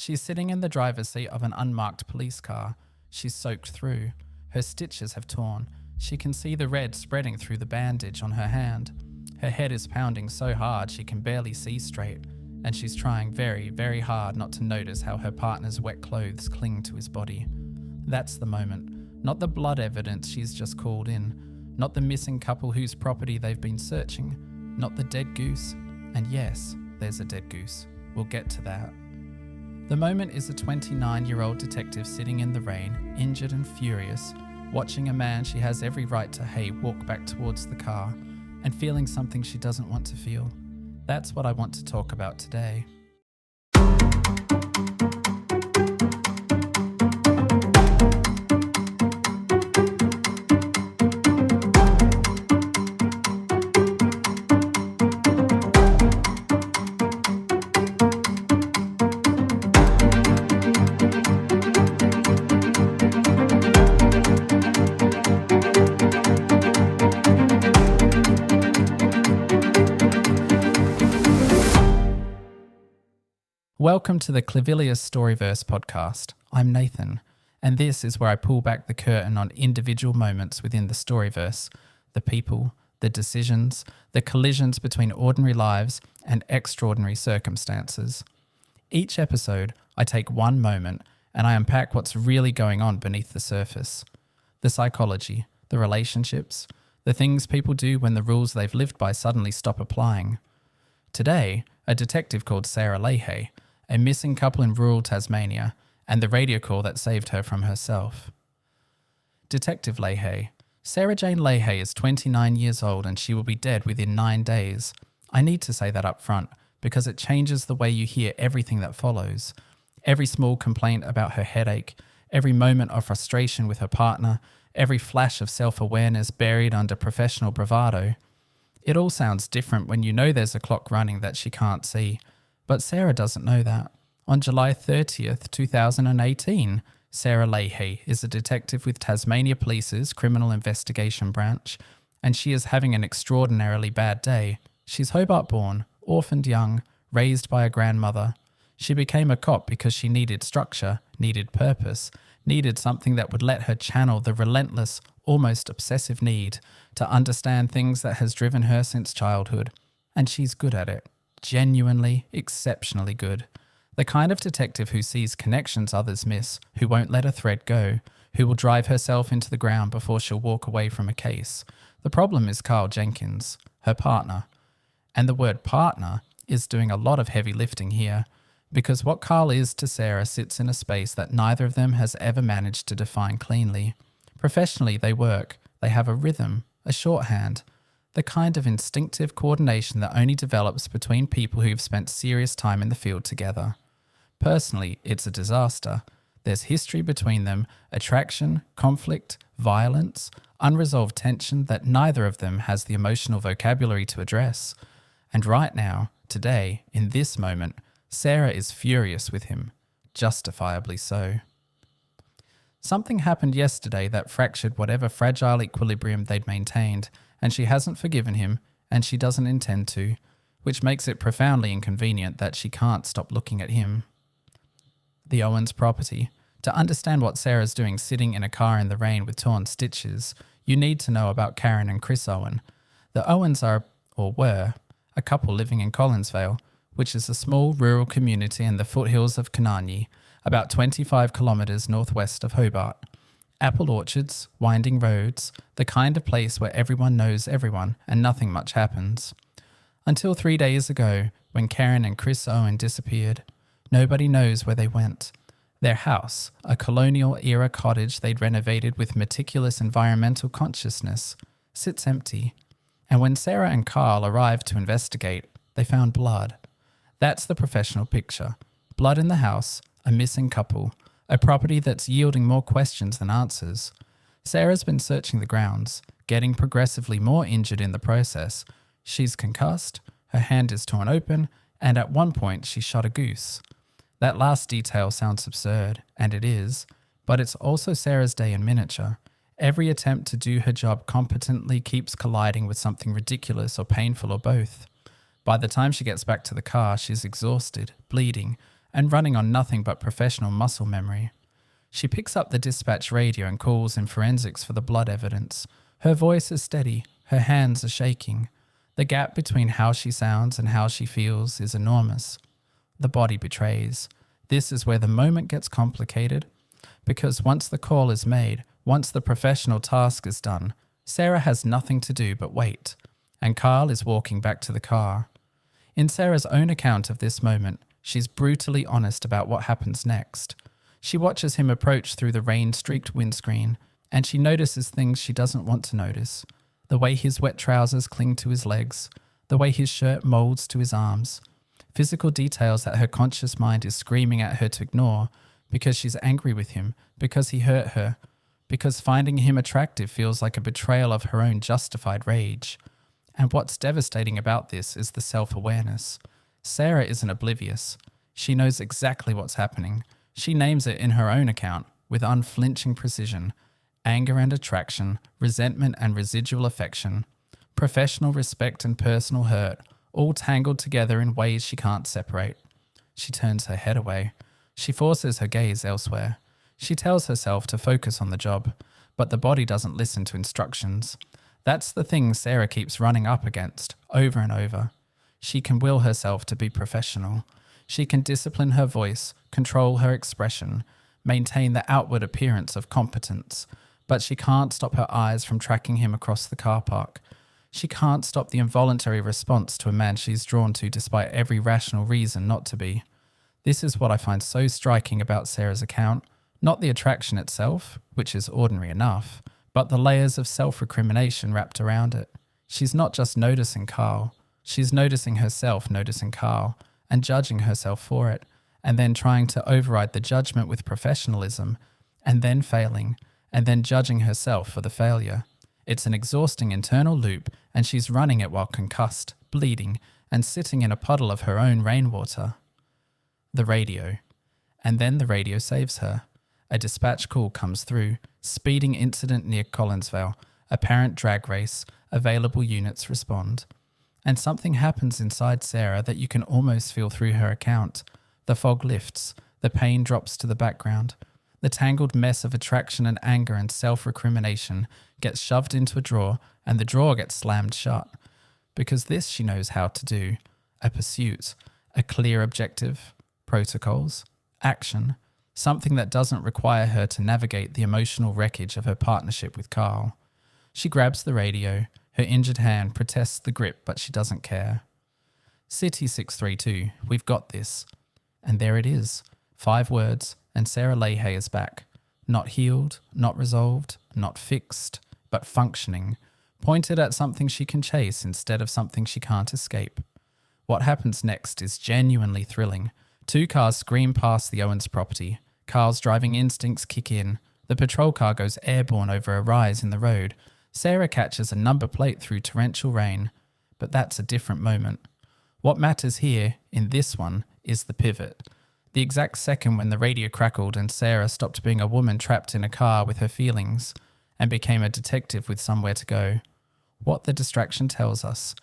She's sitting in the driver's seat of an unmarked police car. She's soaked through. Her stitches have torn. She can see the red spreading through the bandage on her hand. Her head is pounding so hard she can barely see straight, and she's trying very, very hard not to notice how her partner's wet clothes cling to his body. That's the moment. Not the blood evidence she's just called in. Not the missing couple whose property they've been searching. Not the dead goose. And yes, there's a dead goose. We'll get to that. The moment is a 29-year-old detective sitting in the rain, injured and furious, watching a man she has every right to hate walk back towards the car, and feeling something she doesn't want to feel. That's what I want to talk about today. Welcome to the Clivilius Storiverse podcast. I'm Nathan, and this is where I pull back the curtain on individual moments within the Storiverse, the people, the decisions, the collisions between ordinary lives and extraordinary circumstances. Each episode, I take one moment and I unpack what's really going on beneath the surface. The psychology, the relationships, the things people do when the rules they've lived by suddenly stop applying. Today, a detective called Sarah Leahy, a missing couple in rural Tasmania, and the radio call that saved her from herself. Detective Leahy. Sarah Jane Leahy is 29 years old and she will be dead within 9 days. I need to say that up front because it changes the way you hear everything that follows. Every small complaint about her headache, every moment of frustration with her partner, every flash of self-awareness buried under professional bravado. It all sounds different when you know there's a clock running that she can't see. But Sarah doesn't know that. On July 30th, 2018, Sarah Leahy is a detective with Tasmania Police's Criminal Investigation Branch, and she is having an extraordinarily bad day. She's Hobart-born, orphaned young, raised by a grandmother. She became a cop because she needed structure, needed purpose, needed something that would let her channel the relentless, almost obsessive need to understand things that has driven her since childhood. And she's good at it. Genuinely, exceptionally good. The kind of detective who sees connections others miss, who won't let a thread go, who will drive herself into the ground before she'll walk away from a case. The problem is Carl Jenkins, her partner. And the word partner is doing a lot of heavy lifting here, because what Carl is to Sarah sits in a space that neither of them has ever managed to define cleanly. Professionally, they work. They have a rhythm, a shorthand, the kind of instinctive coordination that only develops between people who've spent serious time in the field together. Personally, it's a disaster. There's history between them, attraction, conflict, violence, unresolved tension that neither of them has the emotional vocabulary to address. And right now, today, in this moment, Sarah is furious with him, justifiably so. Something happened yesterday that fractured whatever fragile equilibrium they'd maintained, and she hasn't forgiven him, and she doesn't intend to, which makes it profoundly inconvenient that she can't stop looking at him. The Owens property. To understand what Sarah's doing sitting in a car in the rain with torn stitches, you need to know about Karen and Chris Owen. The Owens are, or were, a couple living in Collinsvale, which is a small rural community in the foothills of Canarney, about 25 kilometres northwest of Hobart. Apple orchards, winding roads, the kind of place where everyone knows everyone and nothing much happens. Until 3 days ago, when Karen and Chris Owen disappeared. Nobody knows where they went. Their house, a colonial-era cottage they'd renovated with meticulous environmental consciousness, sits empty. And when Sarah and Carl arrived to investigate, they found blood. That's the professional picture. Blood in the house, a missing couple, a property that's yielding more questions than answers. Sarah's been searching the grounds, getting progressively more injured in the process. She's concussed, her hand is torn open, and at one point she shot a goose. That last detail sounds absurd, and it is, but it's also Sarah's day in miniature. Every attempt to do her job competently keeps colliding with something ridiculous or painful or both. By the time she gets back to the car, she's exhausted, bleeding, and running on nothing but professional muscle memory. She picks up the dispatch radio and calls in forensics for the blood evidence. Her voice is steady, her hands are shaking. The gap between how she sounds and how she feels is enormous. The body betrays. This is where the moment gets complicated, because once the call is made, once the professional task is done, Sarah has nothing to do but wait, and Carl is walking back to the car. In Sarah's own account of this moment, she's brutally honest about what happens next. She watches him approach through the rain-streaked windscreen, and she notices things she doesn't want to notice. The way his wet trousers cling to his legs, the way his shirt molds to his arms. Physical details that her conscious mind is screaming at her to ignore because she's angry with him, because he hurt her, because finding him attractive feels like a betrayal of her own justified rage. And what's devastating about this is the self-awareness. Sarah isn't oblivious. She knows exactly what's happening. She names it in her own account with unflinching precision. Anger and attraction, resentment and residual affection, professional respect and personal hurt, all tangled together in ways she can't separate. She turns her head away. She forces her gaze elsewhere. She tells herself to focus on the job, but the body doesn't listen to instructions. That's the thing Sarah keeps running up against, over and over. She can will herself to be professional. She can discipline her voice, control her expression, maintain the outward appearance of competence, but she can't stop her eyes from tracking him across the car park. She can't stop the involuntary response to a man she's drawn to despite every rational reason not to be. This is what I find so striking about Sarah's account, not the attraction itself, which is ordinary enough, but the layers of self-recrimination wrapped around it. She's not just noticing Carl, she's noticing herself noticing Carl, and judging herself for it, and then trying to override the judgment with professionalism, and then failing, and then judging herself for the failure. It's an exhausting internal loop, and she's running it while concussed, bleeding, and sitting in a puddle of her own rainwater. The radio. And then the radio saves her. A dispatch call comes through. Speeding incident near Collinsville. Apparent drag race. Available units respond. And something happens inside Sarah that you can almost feel through her account. The fog lifts. The pain drops to the background. The tangled mess of attraction and anger and self-recrimination gets shoved into a drawer, and the drawer gets slammed shut. Because this she knows how to do. A pursuit. A clear objective. Protocols. Action. Something that doesn't require her to navigate the emotional wreckage of her partnership with Carl. She grabs the radio. Her injured hand protests the grip, but she doesn't care. City 632, we've got this. And there it is. 5 words, and Sarah Leahy is back. Not healed, not resolved, not fixed, but functioning. Pointed at something she can chase instead of something she can't escape. What happens next is genuinely thrilling. 2 cars scream past the Owens property. Carl's driving instincts kick in. The patrol car goes airborne over a rise in the road. Sarah catches a number plate through torrential rain. But that's a different moment. What matters here, in this one, is the pivot. The exact second when the radio crackled and Sarah stopped being a woman trapped in a car with her feelings and became a detective with somewhere to go. What the distraction tells us.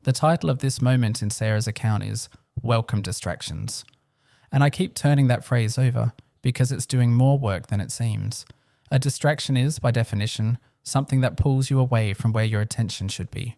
The title of this moment in Sarah's account is Welcome Distractions. And I keep turning that phrase over because it's doing more work than it seems. A distraction is, by definition, something that pulls you away from where your attention should be.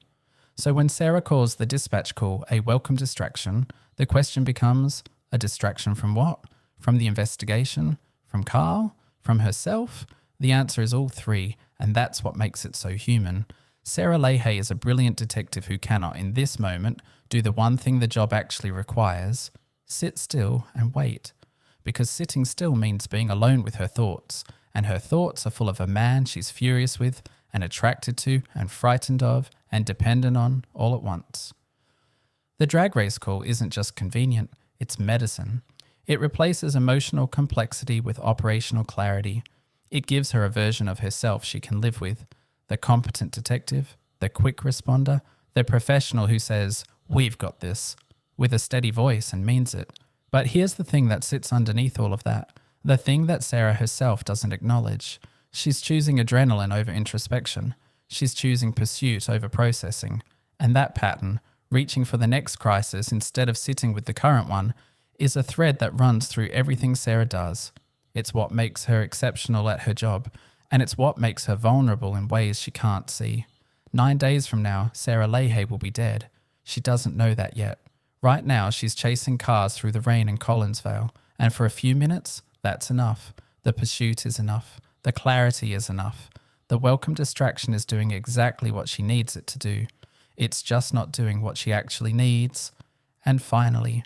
So when Sarah calls the dispatch call a welcome distraction, the question becomes, a distraction from what? From the investigation? From Carl? From herself? The answer is all 3, and that's what makes it so human. Sarah Leahy is a brilliant detective who cannot, in this moment, do the one thing the job actually requires: sit still and wait. Because sitting still means being alone with her thoughts, and her thoughts are full of a man she's furious with and attracted to and frightened of and dependent on all at once. The drag race call isn't just convenient, it's medicine. It replaces emotional complexity with operational clarity. It gives her a version of herself she can live with. The competent detective, the quick responder, the professional who says, "We've got this," with a steady voice and means it. But here's the thing that sits underneath all of that. The thing that Sarah herself doesn't acknowledge. She's choosing adrenaline over introspection. She's choosing pursuit over processing. And that pattern, reaching for the next crisis instead of sitting with the current one, is a thread that runs through everything Sarah does. It's what makes her exceptional at her job, and it's what makes her vulnerable in ways she can't see. 9 days from now, Sarah Leahy will be dead. She doesn't know that yet. Right now, she's chasing cars through the rain in Collinsvale, and for a few minutes, that's enough. The pursuit is enough. The clarity is enough. The welcome distraction is doing exactly what she needs it to do. It's just not doing what she actually needs. And finally,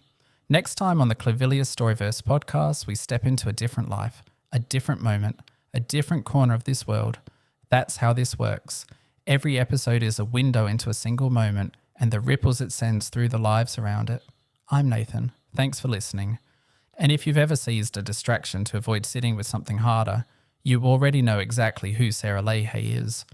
next time on the Clivilius Storiverse podcast, we step into a different life, a different moment, a different corner of this world. That's how this works. Every episode is a window into a single moment and the ripples it sends through the lives around it. I'm Nathan. Thanks for listening. And if you've ever seized a distraction to avoid sitting with something harder, you already know exactly who Sarah Leahy is.